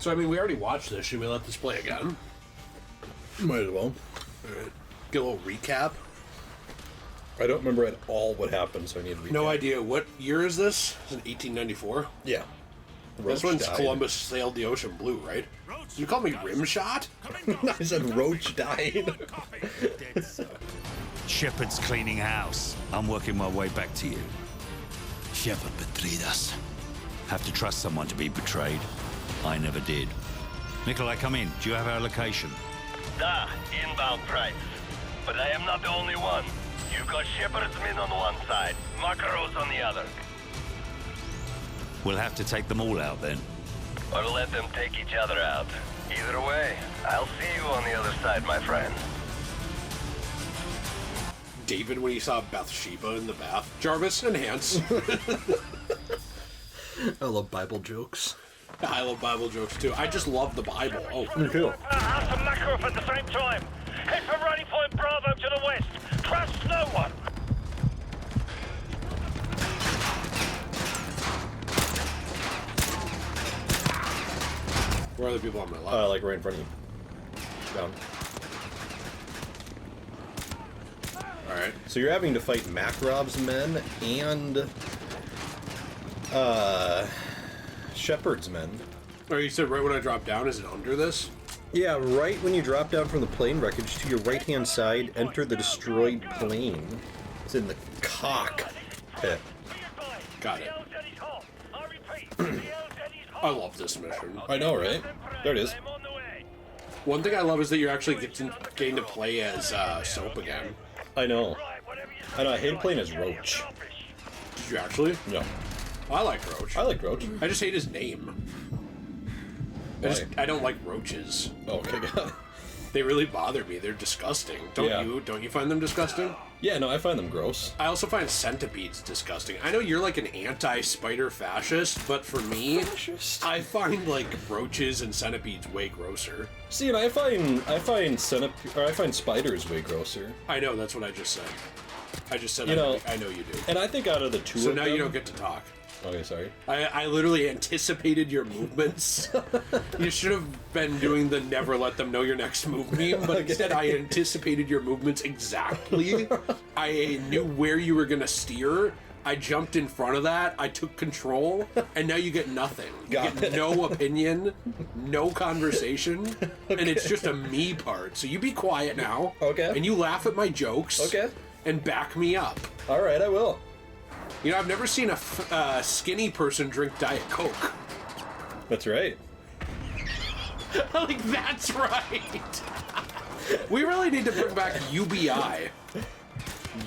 So, I mean, we already watched this. Should we let this play again? Might as well. All right. Get a little recap. I don't remember at all what happened, so I need to recap. No idea. What year is this? Is it 1894? Yeah. This one's Columbus sailed the ocean blue, right? Did you call me Rimshot? I said Roach died. Shepard's cleaning house. I'm working my way back to you. Shepard betrayed us. Have to trust someone to be betrayed. I never did. Nikolai, come in. Do you have our location? Inbound price. But I am not the only one. You got Shepard's men on one side, Makaros on the other. We'll have to take them all out then. Or let them take each other out. Either way, I'll see you on the other side, my friend. David, when he saw Bathsheba in the bath. Jarvis, enhance. I love Bible jokes. I love Bible jokes, too. I just love the Bible. Oh, Cool. House and Makarov at the same time. Head for Rally Point Bravo to the west. Trust no one. where are the people on my left? Like right in front of you. Down. Alright. So you're having to fight Makarov's men and Shepard's men. Oh, you said right when I drop down, is it under this? Yeah, right when you drop down from the plane wreckage to your right-hand side, enter the destroyed plane. It's in the cockpit. Got it. I love this mission. I know, right? There it is. One thing I love is that you're actually getting to play as Soap again. I know. I hate playing as Roach. Did you actually? No. I like Roach. I like Roach. I just hate his name. I don't like roaches. Oh, okay, got it. They really bother me. They're disgusting. Don't you find them disgusting? Yeah, no, I find them gross. I also find centipedes disgusting. I know you're like an anti-spider fascist, but for me, I find like roaches and centipedes way grosser. See, and I find spiders way grosser. I know, that's what I just said. I just said I know you do. And I think out of the two so of now them, you don't get to talk. Okay, sorry. I literally anticipated your movements. You should have been doing the never let them know your next move meme, but instead I anticipated your movements exactly. I knew where you were going to steer. I jumped in front of that. I took control, and now you get nothing. You get no opinion, no conversation, and it's just a me part. So you be quiet now. Okay. And you laugh at my jokes. Okay. And back me up. All right, I will. You know, I've never seen a skinny person drink Diet Coke. That's right. Like, that's right. We really need to bring back UBI.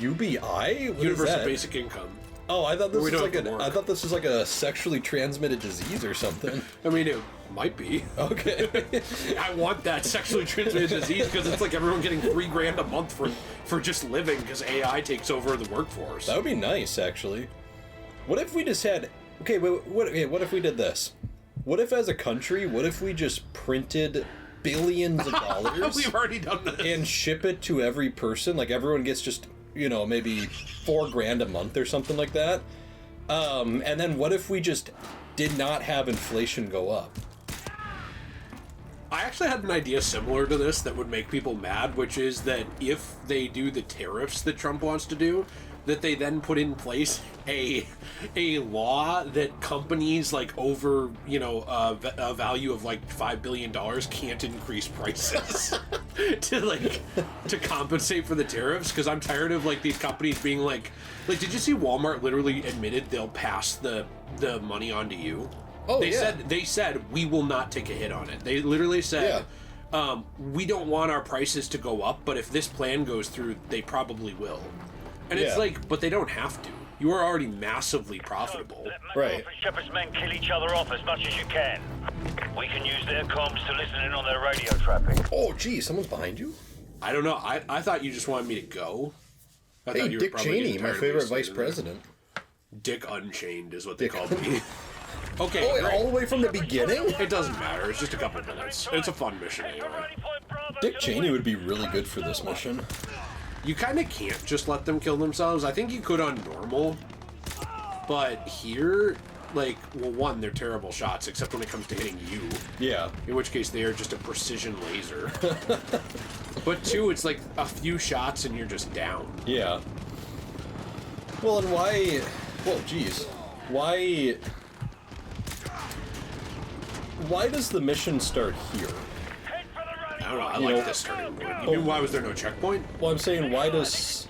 UBI? What Universal is that? Basic Income. Oh, I thought this was like I thought this was like a sexually transmitted disease or something. I mean, it might be. Okay. I want that sexually transmitted disease because it's like everyone getting $3,000 a month for just living because AI takes over the workforce. That would be nice, actually. What if we just had... Okay, what if we did this? What if as a country, what if we just printed billions of dollars? We've already done this. And ship it to every person? Like, everyone gets just, maybe $4,000 a month or something like that? And then what if we just did not have inflation go up? I actually had an idea similar to this that would make people mad, which is that if they do the tariffs that Trump wants to do, that they then put in place a law that companies like over, a value of like $5 billion can't increase prices to compensate for the tariffs. Because I'm tired of like these companies being like, did you see Walmart literally admitted they'll pass the money on to you? Oh, They said we will not take a hit on it. They literally said, we don't want our prices to go up, but if this plan goes through, they probably will. And it's like, but they don't have to. You are already massively profitable. Right. Shepard's men kill each other off as much as you can. We can use their comms to listen in on their radio traffic. Oh, gee, someone's behind you? I don't know. I thought you just wanted me to go. Hey, Dick Cheney, my favorite vice president. Dick Unchained is what they called me. Okay, all the way from the beginning? It doesn't matter. It's just a couple minutes. It's a fun mission anyway. Dick Cheney would be really good for this mission. You kind of can't just let them kill themselves. I think you could on normal, but here, like, well, one, they're terrible shots, except when it comes to hitting you. Yeah. In which case they are just a precision laser. But two, it's like a few shots and you're just down. Yeah. Well, and why... Well, geez. Why does the mission start here? I don't know, I like this turning point. You knew why was there no checkpoint? Well, I'm saying, why does...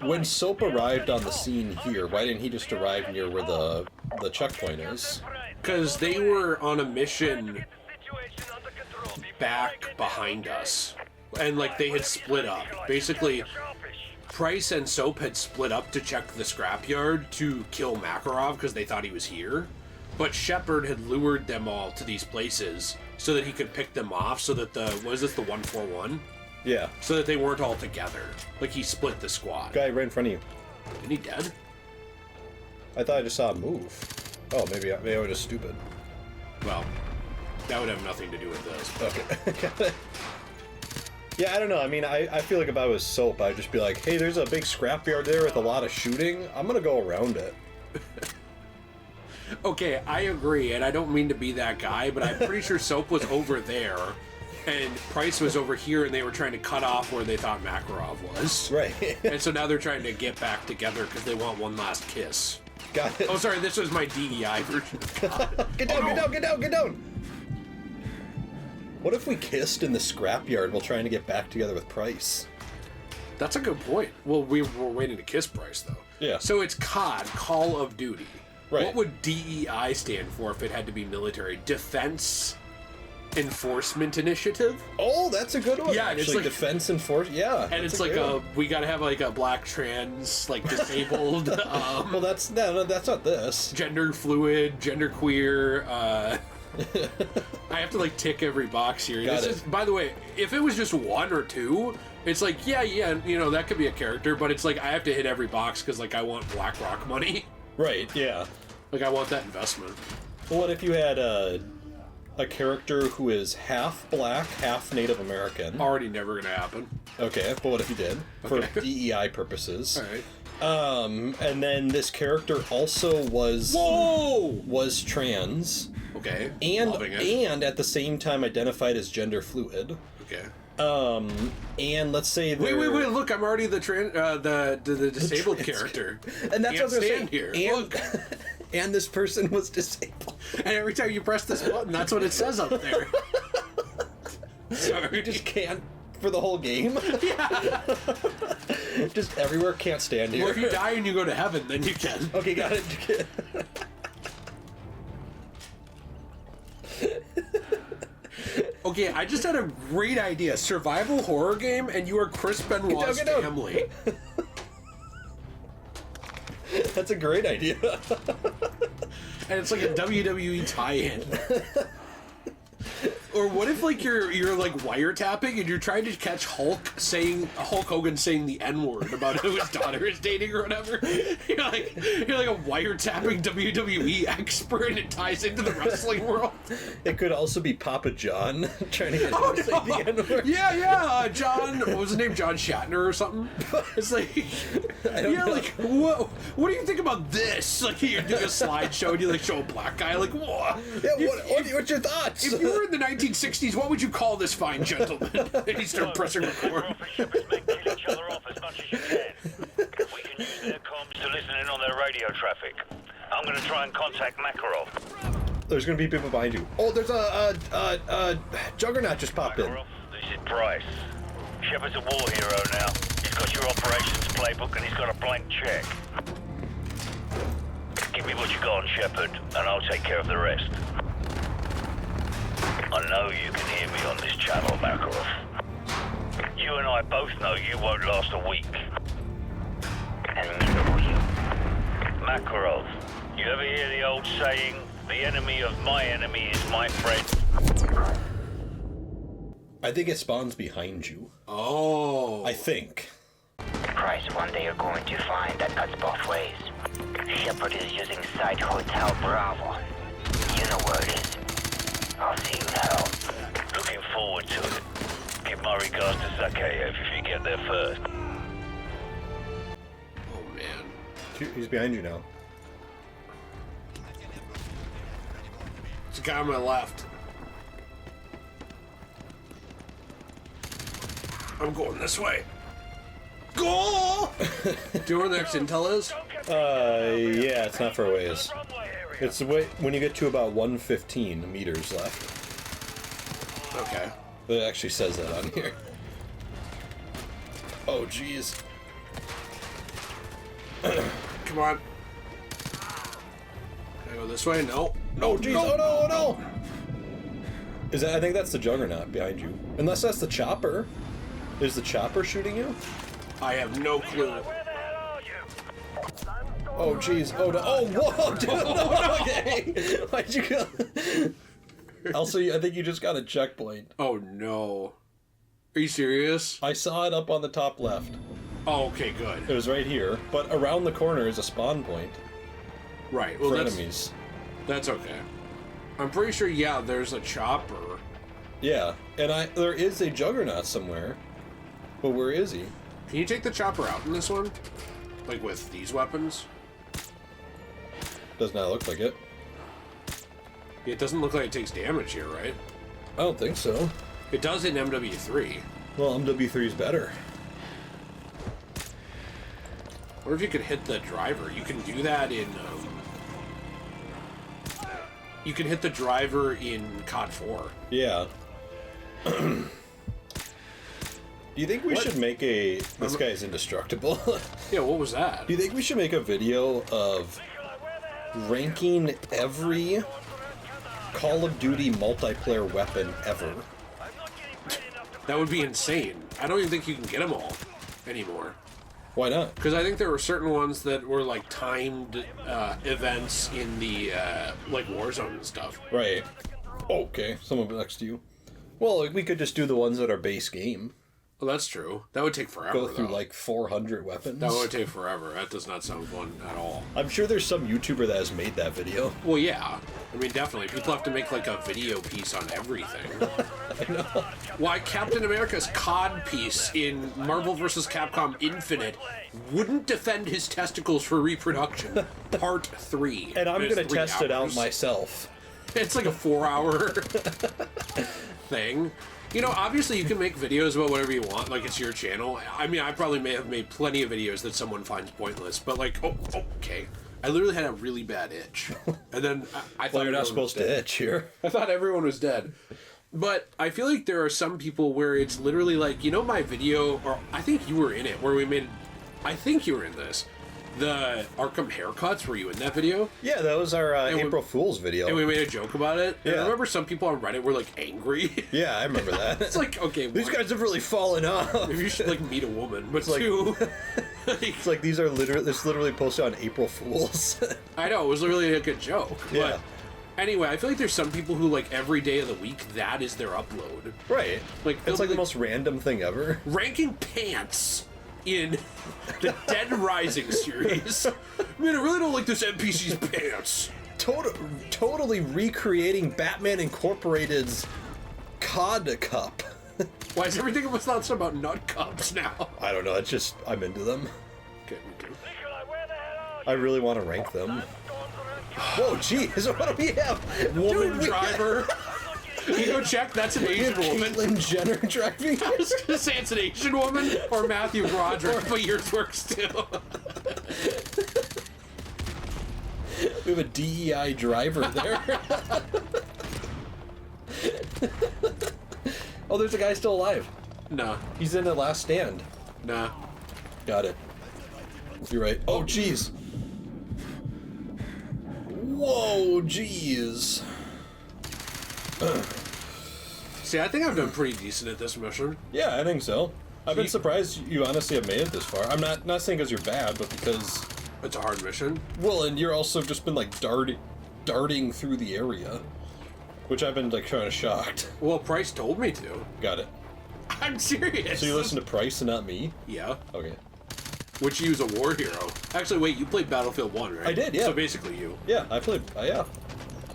When Soap arrived on the scene here, why didn't he just arrive near where the checkpoint is? Because they were on a mission back behind us. And, like, they had split up. Basically, Price and Soap had split up to check the scrapyard to kill Makarov because they thought he was here. But Shepard had lured them all to these places so that he could pick them off so that the... Was this the 141? Yeah. So that they weren't all together. Like, he split the squad. Guy right in front of you. Isn't he dead? I thought I just saw him move. Oh, maybe I was just stupid. Well, that would have nothing to do with this. Okay. Yeah, I don't know. I mean, I feel like if I was Soap, I'd just be like, hey, there's a big scrapyard there with a lot of shooting. I'm going to go around it. Okay, I agree, and I don't mean to be that guy, but I'm pretty sure Soap was over there, and Price was over here, and they were trying to cut off where they thought Makarov was. Right. And so now they're trying to get back together because they want one last kiss. Got it. Oh, sorry, this was my DEI version. Get down, get down! What if we kissed in the scrapyard while trying to get back together with Price? That's a good point. Well, we were waiting to kiss Price, though. Yeah. So it's COD, Call of Duty. Right. What would DEI stand for if it had to be military? Defense Enforcement Initiative? Oh, that's a good one. Yeah, and it's actually, like defense and force. Yeah, and it's like we gotta have like a black trans, like disabled, well, that's not this. gender fluid, gender queer. I have to like tick every box here. Got This it. is, by the way, if it was just one or two, it's like yeah, you know that could be a character, but it's like I have to hit every box because like I want BlackRock money. Right. Yeah. Like I want that investment. Well, what if you had a character who is half black, half Native American? Already never gonna happen. Okay, but what if you did for Okay. DEI purposes? All right. And then this character also was trans. Okay. And Loving it. and at the same time identified as gender fluid. Okay. And let's say Wait! Look, I'm already the disabled trans character. And that's Can't what I'm stand saying. here. And, and this person was disabled. And every time you press this button, that's what it says up there. Sorry. You just can't for the whole game. Yeah. Just everywhere, can't stand here. Well, if you die and you go to heaven, then you can. Okay, got it. Okay, I just had a great idea. Survival horror game, and you are Chris Benoit's Get down. family. That's a great idea. And it's like a WWE tie-in. Or what if like you're like wiretapping and you're trying to catch Hulk Hogan saying the N-word about who his daughter is dating or whatever? You're like a wiretapping WWE expert and it ties into the wrestling world. It could also be Papa John trying to get him to say the N-word. Yeah, John. What was his name? John Shatner or something? It's like, know. like what do you think about this? Like you're doing a slideshow and you like show a black guy like, whoa. Yeah, what's your thoughts? If you were in the 1960s, what would you call this fine gentleman? And he started pressing record. Shepherds may kill each other off as much as you can. We can use their comms to listen in on their radio traffic. I'm going to try and contact Makarov. There's gonna be people behind you. Oh, there's a Juggernaut just popped in. Makarov, this is Price. Shepard's a war hero now. He's got your operations playbook and he's got a blank check. Give me what you got on Shepard, and I'll take care of the rest. I know you can hear me on this channel, Makarov. You and I both know you won't last a week. And neither will you. Makarov, you ever hear the old saying, the enemy of my enemy is my friend? I think it spawns behind you. Oh. I think. Price, one day you're going to find that cuts both ways. Shepard is using Site Hotel Bravo. You know where it is. I'll see you now. Looking forward to it. Give my regards to Zakhaev if you get there first. Oh man. He's behind you now. the guy on my left. I'm going this way. Go! Do you know where the next intel is? Yeah, it's not for a ways. It's when you get to about 115 meters left. Okay. It actually says that on here. Oh, jeez. Come on. Can I go this way? No. No, jeez. Oh, no, oh, no. Is that? I think that's the Juggernaut behind you. Unless that's the chopper. Is the chopper shooting you? I have no clue. Oh, jeez. Oh, no. Oh, whoa, dude. No, okay. Why'd you go? Also, I think you just got a checkpoint. Oh, no. Are you serious? I saw it up on the top left. Oh, okay, good. It was right here, but around the corner is a spawn point Right. Well, for that's, enemies. That's okay. I'm pretty sure, yeah, there's a chopper. Yeah, and there is a Juggernaut somewhere, but where is he? Can you take the chopper out in this one? Like with these weapons? Does not look like it. It doesn't look like it takes damage here, right? I don't think so. It does in MW3. Well, MW3 is better. What if you could hit the driver? You can do that in... you can hit the driver in COD 4. Yeah. Do you think we should make a... This guy's indestructible. Yeah, what was that? Do you think we should make a video of ranking every Call of Duty multiplayer weapon ever? That would be insane. I don't even think you can get them all anymore. Why not? Because I think there were certain ones that were like timed events in the like Warzone and stuff. Right. Okay, someone next to you. Well, we could just do the ones that are base game. Well, that's true. That would take forever. Go through though. like 400 weapons. That would take forever. That does not sound fun at all. I'm sure there's some YouTuber that has made that video. Well, yeah. I mean, definitely. People have to make like a video piece on everything. I know. Why Captain America's COD piece in Marvel vs. Capcom Infinite wouldn't defend his testicles for reproduction. Part 3. And I'm It's going to 3 test it out hours. myself. It's like a 4-hour thing. You know, obviously you can make videos about whatever you want, like it's your channel. I mean, I probably may have made plenty of videos that someone finds pointless, but like, okay. I literally had a really bad itch. And then I thought Well, you're not everyone supposed was to dead. itch here. I thought everyone was dead. But I feel like there are some people where it's literally like, you know my video, or I think you were in it, where we made, I think you were in this, the Arkham haircuts, were you in that video? Yeah, that was our we- April Fool's video. And we made a joke about it. And I Yeah. remember some people on Reddit were like angry. Yeah, I remember that. It's like, okay, These one, guys have really fallen off. maybe you should like meet a woman, but like- two, It's like these are literally, this literally posted on April Fool's. I know, it was literally a good joke. Yeah. But anyway, I feel like there's some people who like every day of the week, that is their upload. Right. Like, It's they'll like the be- most random thing ever. Ranking pants in the Dead Rising series. Man, I really don't like this NPC's pants. Totally recreating Batman Incorporated's COD cup. Why is everything about thoughts about nut cups now? I don't know, it's just, I'm into them. Okay, me too. I really want to rank them. Whoa, geez, what do we have? Woman Dude, we driver. You go check, that's an have Asian woman. Caitlyn Jenner driving. I was gonna say it's an Asian woman or Matthew Broderick, but yours works too. We have a DEI driver there. Oh, there's a guy still alive. Nah, He's in the last stand. nah. Got it. You're right. Oh, jeez. Whoa, jeez. See, I think I've done pretty decent at this mission. Yeah, I think so. I've been You- surprised you honestly have made it this far. I'm not saying because you're bad, but because, It's a hard mission. well, and you're also just been like darting through the area, which I've been like kind of shocked. Well, Price told me to. Got it. I'm serious. So you listen to Price and not me? Yeah. Okay. Which you use a war hero. Actually, wait, you played Battlefield 1, right? I did, yeah. So basically you. Yeah, I played. Yeah.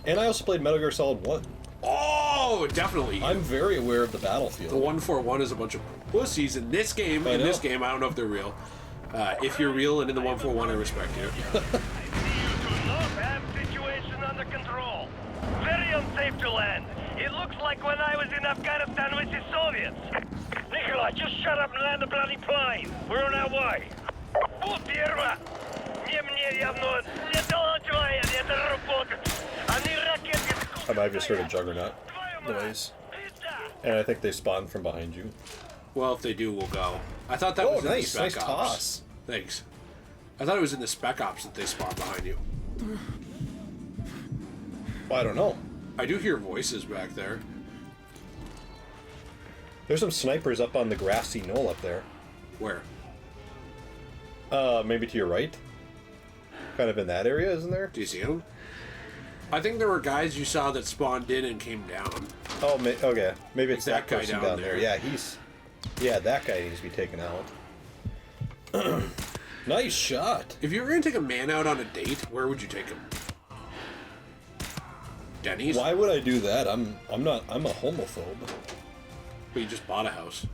And I also played Metal Gear Solid 1. Oh, definitely. I'm very aware of the battlefield. The 141 is a bunch of pussies in this game. I In this know. game, I don't know if they're real. If you're real and in the 141, I respect you. I see you do not have situation under control. Very unsafe like when I was in Afghanistan with the Soviets. Nikolai, just shut up and land the bloody plane. We're on our way. Вот первое. Не мне явно не доложили, это работает. Они ракеты... I might have just heard a juggernaut noise. And I think they spawned from behind you. Well, if they do, we'll go. I thought that was in the Spec nice Ops. toss. Thanks. I thought it was in the Spec Ops that they spawned behind you. Well, I don't know. I do hear voices back there. There's some snipers up on the grassy knoll up there. Where? Maybe to your right? Kind of in that area, isn't there? Do you see them? I think there were guys you saw that spawned in and came down. Oh, okay. Maybe it's Like that that guy person down down there. there. Yeah, yeah, that guy needs to be taken out. Nice shot. If you were going to take a man out on a date, where would you take him? Denny's? Why would I do that? I'm a homophobe. But you just bought a house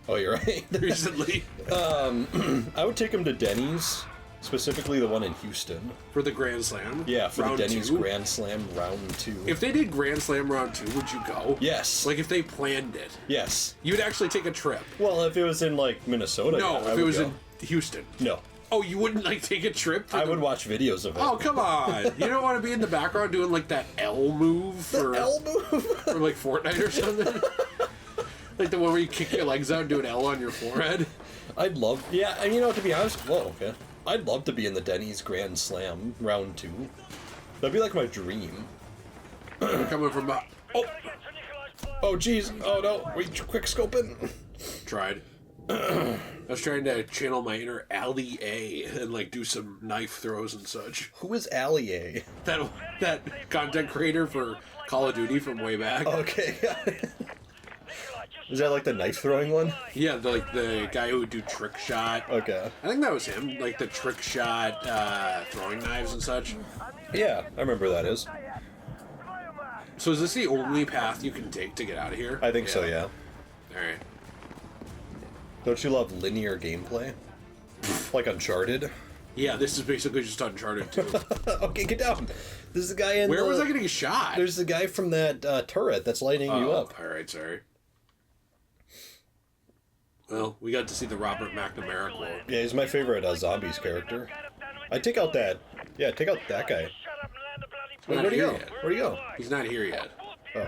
Oh, you're right. recently. I would take him to Denny's, specifically the one in Houston. For the Grand Slam? Yeah, for Round the Denny's 2? Grand Slam round 2. If they did Grand Slam round 2, would you go? Yes. Like if they planned it. Yes. You would actually take a trip. Well, if it was in like Minnesota, No, yeah, I if it would was go. in Houston. No, Oh, you wouldn't like take a trip? I would watch videos of it. Oh, come on. You don't want to be in the background doing like that L move for, L move. for like Fortnite or something? Like the one where you kick your legs out and do an L on your forehead? I'd love. Yeah, and you know, to be honest, well, okay. I'd love to be in the Denny's Grand Slam round 2. That'd be like my dream. We're coming from... Oh! Oh, jeez. Oh, no. We quick scoping. Tried. I was trying to channel my inner Ali A and like do some knife throws and such. Who is Ali A? That content creator for Call of Duty from way back. Okay. Is that like the knife throwing one? Yeah, the guy who would do trick shot. Okay. I think that was him, like the trick shot, throwing knives and such. Yeah, I remember who that is. So is this the only path you can take to get out of here? I think so, yeah. Alright. Don't you love linear gameplay? Like Uncharted? Yeah, this is basically just Uncharted 2. Okay, get down. There's the guy in Where was I getting shot? There's the guy from that turret that's lighting you up. Alright, sorry. Well, we got to see the Robert McNamara quote. Yeah, he's my favorite Zombies character. I'd take out that... Yeah, take out that guy. Not Where'd he here go? yet. Where'd he go? He's not here yet. Oh.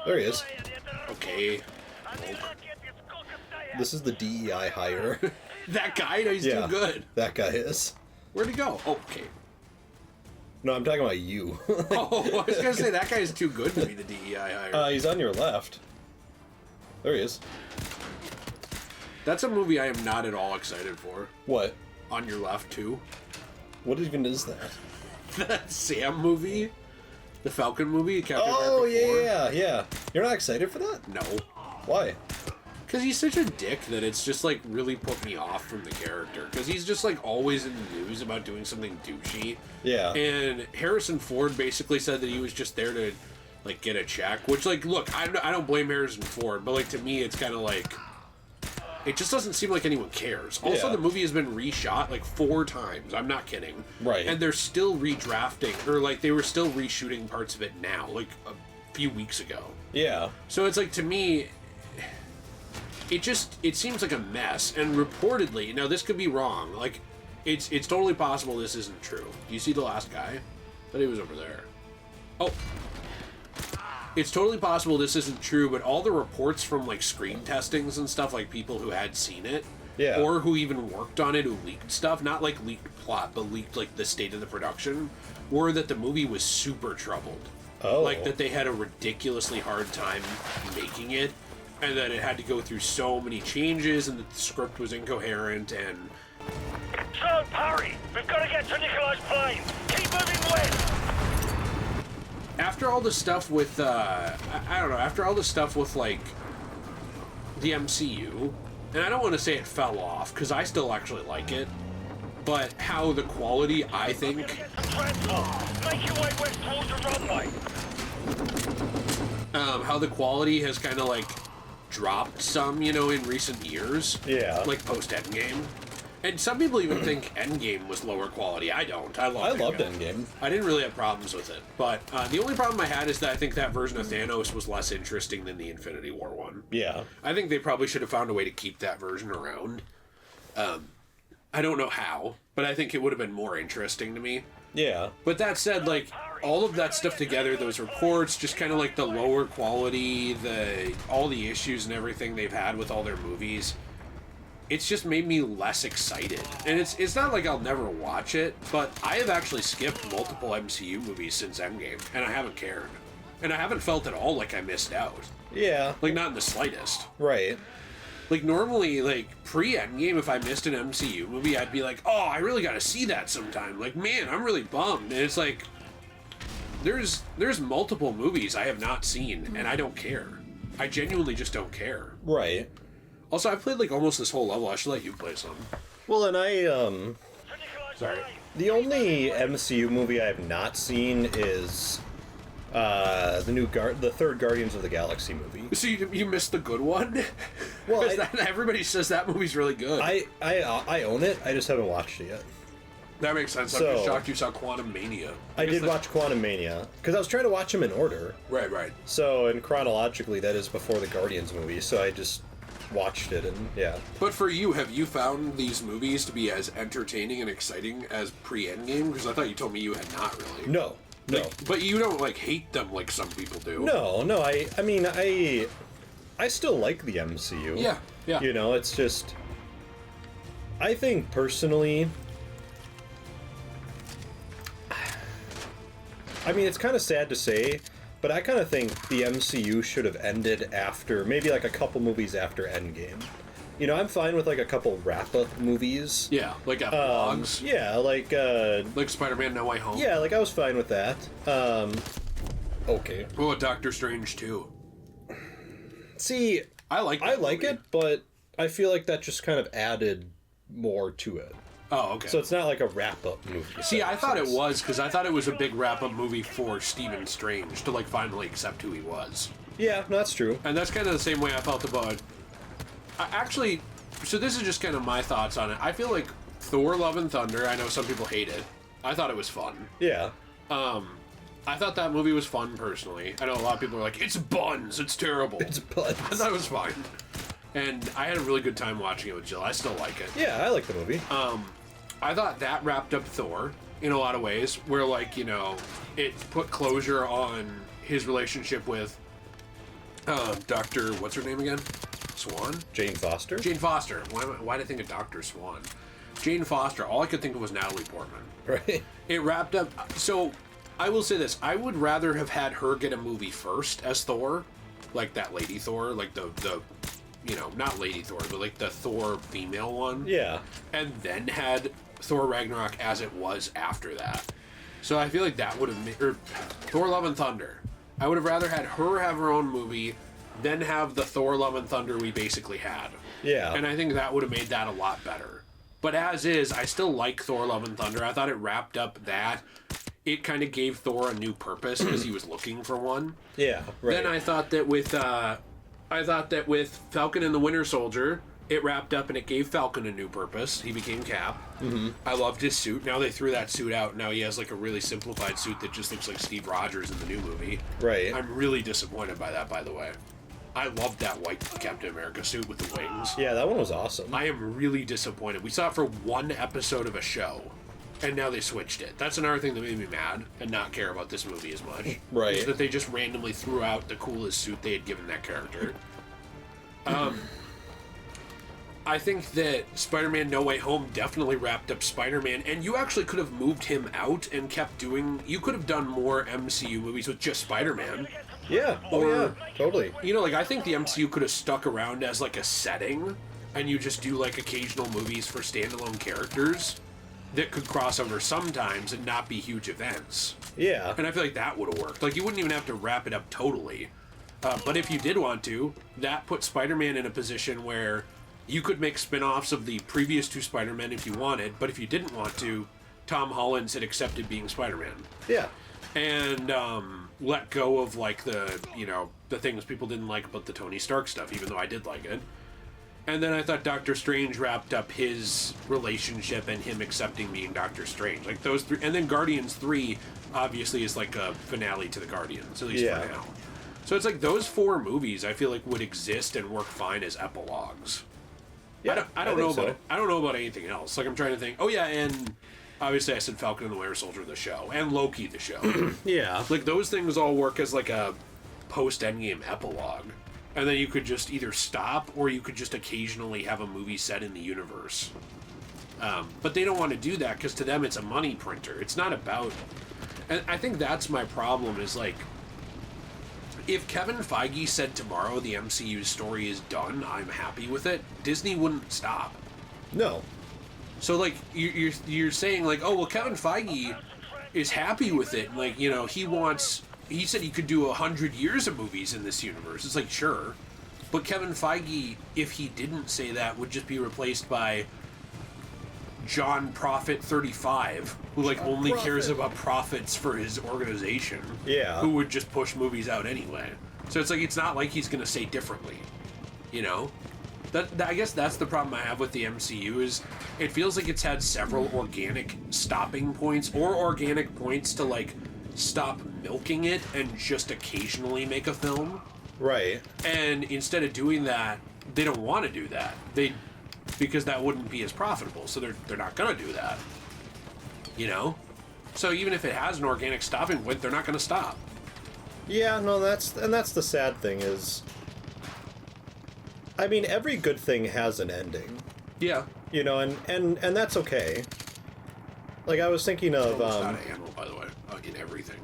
There he is. Okay. This is the DEI hire. That guy? No, he's too good. That guy is. Where'd he go? Oh, okay. No, I'm talking about you. Oh, I was gonna say that guy's too good to be the DEI hire. He's on your left. There he is. That's a movie I am not at all excited for. What? On Your Left, too. What even is that? That Sam movie? The Falcon movie? Captain Oh, America 4? yeah. You're not excited for that? No. Why? Because he's such a dick that it's just, like, really put me off from the character. Because he's just, like, always in the news about doing something douchey. Yeah. And Harrison Ford basically said that he was just there to, like, get a check. Which, like, look, I don't blame Harrison Ford, but, like, to me, it's kind of like... It just doesn't seem like anyone cares. Also, Yeah. the movie has been reshot, like, 4 times. I'm not kidding. Right. And they're still redrafting, or, like, they were still reshooting parts of it now, like, a few weeks ago. Yeah. So it's like, to me... It seems like a mess, and reportedly, now this could be wrong, like, it's totally possible this isn't true. Do you see the last guy? I thought he was over there. Oh. It's totally possible this isn't true, but all the reports from, like, screen testings and stuff, like, people who had seen it, Yeah. or who even worked on it, who leaked stuff, not, like, leaked plot, but leaked, like, the state of the production, were that the movie was super troubled. Oh. Like, that they had a ridiculously hard time making it, and that it had to go through so many changes, and that the script was incoherent, and... So, hurry! We've got to get to Nikolai's plane! Keep moving west! After all the stuff with, I don't know, after all the stuff with, like, the MCU, and I don't want to say it fell off, because I still actually like it, but how the quality, I think... Get some transport! Make your way west towards the runway! how the quality has kind of, like, dropped some, you know, in recent years. Yeah. Like, post-Endgame. And some people even think Endgame was lower quality. I don't. I loved Endgame. I didn't really have problems with it. But the only problem I had is that I think that version of Thanos was less interesting than the Infinity War one. Yeah. I think they probably should have found a way to keep that version around. I don't know how, but I think it would have been more interesting to me. Yeah. But that said, like, all of that stuff together, those reports, just kind of like the lower quality, all the issues and everything they've had with all their movies, it's just made me less excited. And it's not like I'll never watch it, but I have actually skipped multiple MCU movies since Endgame, and I haven't cared. And I haven't felt at all like I missed out. Yeah. Like, not in the slightest. Right. Like, normally, like, pre-Endgame, if I missed an MCU movie, I'd be like, oh, I really gotta see that sometime. Like, man, I'm really bummed. And it's like, there's multiple movies I have not seen, and I don't care. I genuinely just don't care. Right. Also, I've played, like, almost this whole level. I should let you play some. Well, and Sorry. the only MCU movie I have not seen is the third Guardians of the Galaxy movie. So you missed the good one? Well, everybody says that movie's really good. I own it. I just haven't watched it yet. That makes sense. I'm just shocked you saw Quantum Mania. I did watch Quantum Mania because I was trying to watch them in order. Right. So, and chronologically, that is before the Guardians movie. So I just watched it, and yeah. But for you, have you found these movies to be as entertaining and exciting as pre-Endgame? Because I thought you told me you had not really. No. But you don't, like, hate them like some people do. No. I mean, I still like the MCU. Yeah. You know, it's just, I think personally, I mean, it's kind of sad to say, but I kind of think the MCU should have ended after, maybe like a couple movies after Endgame. You know, I'm fine with like a couple wrap-up movies. Yeah, like epilogues. Yeah, like Spider-Man No Way Home. Yeah, like I was fine with that. Okay. Oh, Doctor Strange 2. See, I like it, but I feel like that just kind of added more to it. Oh, okay. So it's not like a wrap-up movie. See, I thought it was, because I thought it was a big wrap-up movie for Stephen Strange to, like, finally accept who he was. Yeah, no, that's true. And that's kind of the same way I felt about... Actually, so this is just kind of my thoughts on it. I feel like Thor Love and Thunder, I know some people hate it. I thought it was fun. Yeah. I thought that movie was fun, personally. I know a lot of people are like, it's buns, it's terrible. It's buns. I thought it was fine. And I had a really good time watching it with Jill. I still like it. Yeah, I like the movie. I thought that wrapped up Thor in a lot of ways, where, like, you know, it put closure on his relationship with Dr. What's her name again? Swan? Jane Foster? Jane Foster. Why did I think of Dr. Swan? Jane Foster. All I could think of was Natalie Portman. Right. It wrapped up... So, I will say this. I would rather have had her get a movie first as Thor. Like that Lady Thor. Like the you know, not Lady Thor, but like the Thor female one. Yeah. And then had Thor Ragnarok as it was after that. So I feel like that would have... Or Thor Love and Thunder. I would have rather had her have her own movie... then have the Thor Love and Thunder we basically had. Yeah. And I think that would have made that a lot better. But as is, I still like Thor Love and Thunder. I thought it wrapped up that. It kind of gave Thor a new purpose because he was looking for one. Yeah, right. Then I thought that with Falcon and the Winter Soldier, it wrapped up and it gave Falcon a new purpose. He became Cap. Mm-hmm. I loved his suit. Now they threw that suit out. Now he has like a really simplified suit that just looks like Steve Rogers in the new movie. Right. I'm really disappointed by that, by the way. I loved that white Captain America suit with the wings. Yeah, that one was awesome. I am really disappointed. We saw it for one episode of a show, and now they switched it. That's another thing that made me mad and not care about this movie as much. Right. Is that they just randomly threw out the coolest suit they had given that character. I think that Spider-Man No Way Home definitely wrapped up Spider-Man, and you actually could have moved him out and kept doing... You could have done more MCU movies with just Spider-Man. Yeah. Yeah. Totally. You know, like, I think the MCU could have stuck around as, like, a setting, and you just do, like, occasional movies for standalone characters that could cross over sometimes and not be huge events. Yeah. And I feel like that would have worked. Like, you wouldn't even have to wrap it up totally. But if you did want to, that put Spider-Man in a position where you could make spin-offs of the previous two Spider-Men if you wanted, but if you didn't want to, Tom Holland had accepted being Spider-Man. Yeah. And let go of, like, the, you know, the things people didn't like about the Tony Stark stuff, even though I did like it. And then I thought Doctor Strange wrapped up his relationship and him accepting being Doctor Strange. Like those three, and then Guardians 3 obviously is like a finale to the Guardians, at least for now. So it's like those 4 movies I feel like would exist and work fine as epilogues. Yeah, I don't know about anything else. Like I'm trying to think. Oh yeah, and obviously I said Falcon and the Winter Soldier the show and Loki the show. Yeah. Like those things all work as like a post Endgame epilogue. And then you could just either stop or you could just occasionally have a movie set in the universe. But they don't want to do that because to them it's a money printer. It's not about... And I think that's my problem is like... If Kevin Feige said tomorrow the MCU story is done, I'm happy with it, Disney wouldn't stop. No. So like you're saying like, oh well, Kevin Feige is happy with it. Like, you know, he said he could do 100 years of movies in this universe. It's like, sure. But Kevin Feige, if he didn't say that, would just be replaced by John Profit 35, who like John only Profit. cares about profits for his organization. Yeah. Who would just push movies out anyway. So it's like, it's not like he's going to say differently. You know? That I guess that's the problem I have with the MCU is it feels like it's had several organic stopping points or organic points to like stop milking it and just occasionally make a film. Right. And instead of doing that, they don't want to do that. Because that wouldn't be as profitable. So they're not going to do that. You know? So even if it has an organic stopping point, they're not going to stop. Yeah, no, that's the sad thing is, I mean, every good thing has an ending. Yeah. You know, and that's okay. Like I was thinking of It's not a handle, by the way, in everything.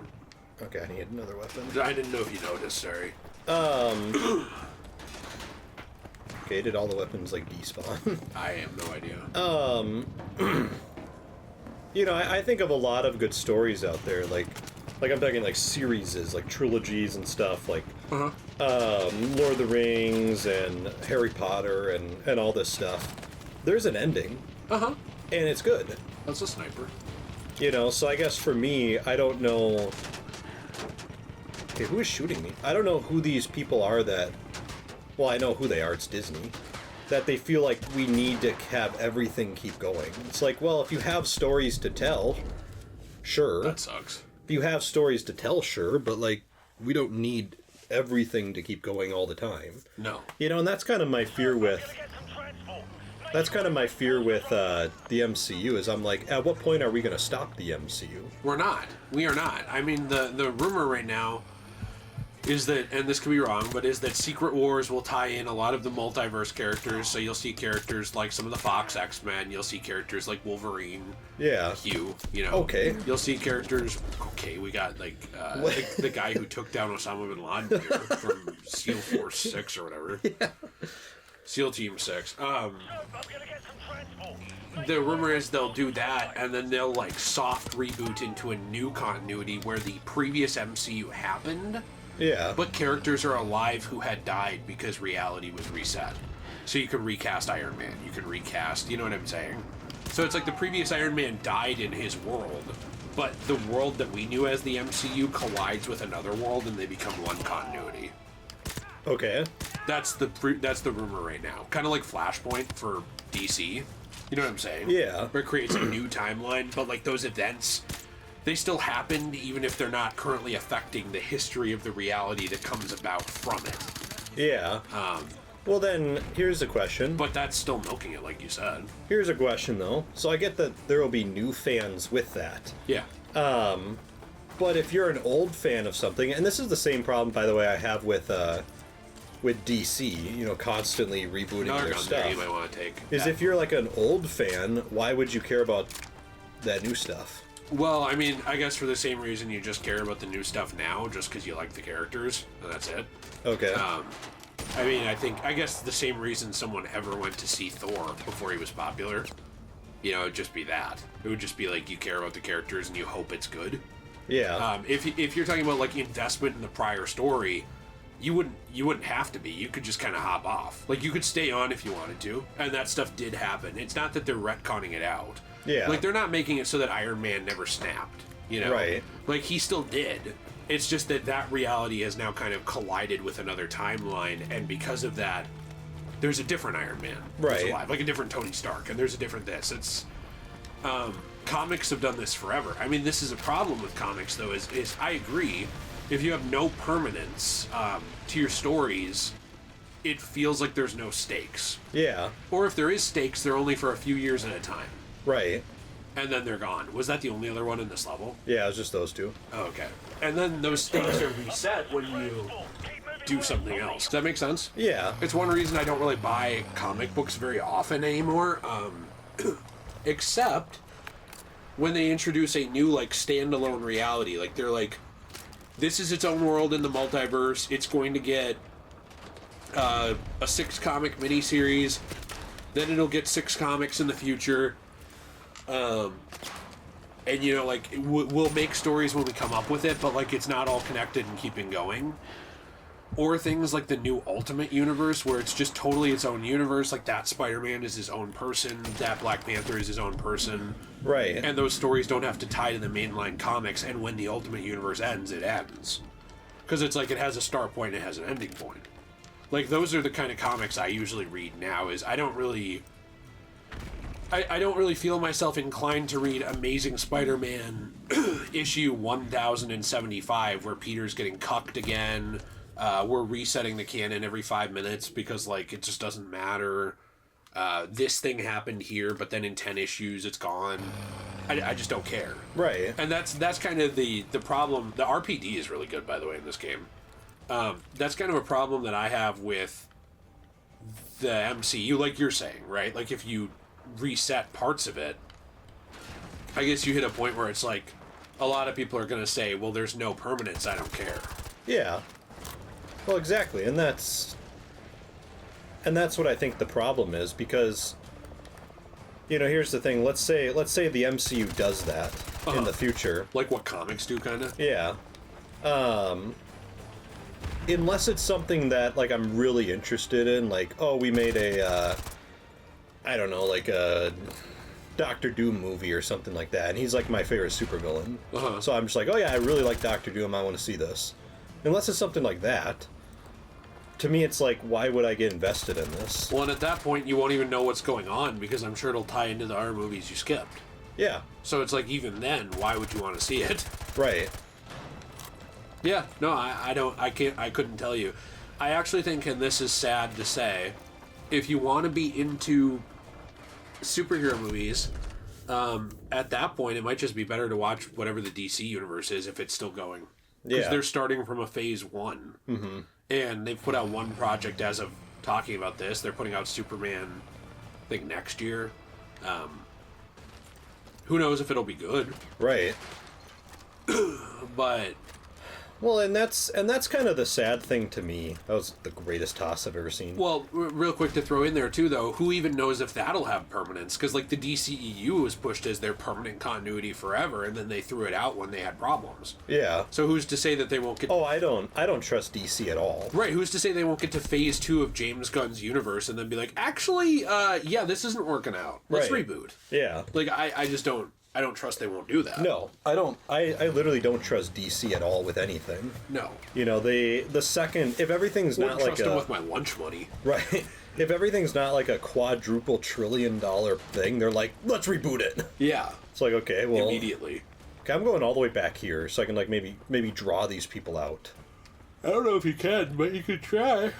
Okay, I need another weapon. I didn't know if you noticed, sorry. Okay, did all the weapons like despawn? I have no idea. You know, I think of a lot of good stories out there, like I'm talking like series, like trilogies and stuff, like Lord of the Rings and Harry Potter and all this stuff. There's an ending. And it's good. That's a sniper. You know, so I guess for me, I don't know... Okay, who is shooting me? I don't know who these people are that... Well, I know who they are, it's Disney. That they feel like we need to have everything keep going. It's like, well, if you have stories to tell, sure. That sucks. If you have stories to tell, sure, but, like, we don't need everything to keep going all the time. No. You know, and that's kind of my fear with... That's kind of my fear with the MCU, is I'm like, at what point are we going to stop the MCU? We're not. We are not. I mean, the rumor right now is that, and this could be wrong, but is that Secret Wars will tie in a lot of the multiverse characters, so you'll see characters like some of the Fox X-Men, you'll see characters like Wolverine, Yeah. Hugh, you know. Okay. You'll see characters, we got like the guy who took down Osama bin Laden here from SEAL Force 6 or whatever. Yeah. SEAL Team 6. The rumor is they'll do that, and then they'll like soft reboot into a new continuity where the previous MCU happened. Yeah. But characters are alive who had died because reality was reset. So you can recast Iron Man. You can recast, you know what I'm saying? So it's like the previous Iron Man died in his world, but the world that we knew as the MCU collides with another world and they become one continuity. Okay. That's the rumor right now. Kind of like Flashpoint for DC. You know what I'm saying? Yeah. Where it creates a new timeline, but like those events, they still happened even if they're not currently affecting the history of the reality that comes about from it. Yeah. Well then, here's a question. But that's still milking it, like you said. Here's a question though. So I get that there will be new fans with that. Yeah. But if you're an old fan of something, and this is the same problem, by the way, I have with DC, you know, constantly rebooting Another their gun stuff. there you might want to take. Is if you're like an old fan, why would you care about that new stuff? Well, I mean, I guess for the same reason you just care about the new stuff now, just because you like the characters, and that's it. Okay. I mean, I guess the same reason someone ever went to see Thor before he was popular. You know, it'd just be that. It would just be like you care about the characters and you hope it's good. Yeah. If you're talking about like investment in the prior story, you wouldn't have to be. You could just kind of hop off. Like you could stay on if you wanted to, and that stuff did happen. It's not that they're retconning it out. Yeah. Like they're not making it so that Iron Man never snapped. You know. Right. Like he still did. It's just that reality has now kind of collided with another timeline, and because of that, there's a different Iron Man Right. who's alive, like a different Tony Stark, and there's a different this. It's comics have done this forever. I mean, this is a problem with comics, though. Is I agree, if you have no permanence to your stories, it feels like there's no stakes. Yeah. Or if there is stakes, they're only for a few years at a time, Right. and then they're gone. Was that the only other one in this level? Yeah, it was just those two. Oh, okay. And then those stakes are reset when you do something else. Does that make sense? Yeah. It's one reason I don't really buy comic books very often anymore, except when they introduce a new, like, standalone reality. Like, they're like, this is its own world in the multiverse. It's going to get a 6-comic miniseries. Then it'll get 6 comics in the future. And, you know, like, we'll make stories when we come up with it, but, like, it's not all connected and keeping going. Or things like the new Ultimate Universe, where it's just totally its own universe. Like, that Spider-Man is his own person, that Black Panther is his own person. Right. And those stories don't have to tie to the mainline comics, and when the Ultimate Universe ends, it ends. Because it's like it has a start point, it has an ending point. Like, those are the kind of comics I usually read now, is I don't really feel myself inclined to read Amazing Spider-Man issue 1075, where Peter's getting cucked again. We're resetting the canon every 5 minutes because, like, it just doesn't matter. This thing happened here, but then in 10 issues it's gone. I just don't care. Right. And that's kind of the problem. The RPD is really good, by the way, in this game. That's kind of a problem that I have with the MCU, like you're saying, right? Like, if you reset parts of it, I guess you hit a point where it's like, a lot of people are going to say, well, there's no permanence, I don't care. Yeah. Well, exactly, and that's what I think the problem is, because, you know, here's the thing. Let's say the MCU does that in the future. Like what comics do, kind of? Yeah. Unless it's something that, like, I'm really interested in, like, oh, we made a, I don't know, like a Doctor Doom movie or something like that, and he's, like, my favorite supervillain. So I'm just like, oh yeah, I really like Doctor Doom, I want to see this. Unless it's something like that, to me it's like, why would I get invested in this? Well, and at that point, you won't even know what's going on, because I'm sure it'll tie into the other movies you skipped. Yeah. So it's like, even then, why would you want to see it? Right. Yeah, no, I couldn't tell you. I actually think, and this is sad to say, if you want to be into superhero movies, at that point, it might just be better to watch whatever the DC universe is, if it's still going. Because they're starting from a phase 1. Mm-hmm. And they've put out one project as of talking about this. They're putting out Superman, I think, next year. Who knows if it'll be good. Right. But... Well, and that's kind of the sad thing to me. That was the greatest toss I've ever seen. Well, real quick to throw in there, too, though, who even knows if that'll have permanence? Because, like, the DCEU was pushed as their permanent continuity forever, and then they threw it out when they had problems. Yeah. So who's to say that they won't get... Oh, I don't trust DC at all. Right, who's to say they won't get to phase 2 of James Gunn's universe and then be like, actually, yeah, this isn't working out. Let's reboot. Yeah. Like, I just don't... I don't trust they won't do that. No, I don't. I literally don't trust DC at all with anything. No. You know, the second, if everything's not like trust them with my lunch money. Right. If everything's not like a quadruple $1 trillion thing, they're like, let's reboot it. Yeah. It's like, okay, well, immediately. Okay, I'm going all the way back here so I can, like, maybe draw these people out. I don't know if you can, but you could try.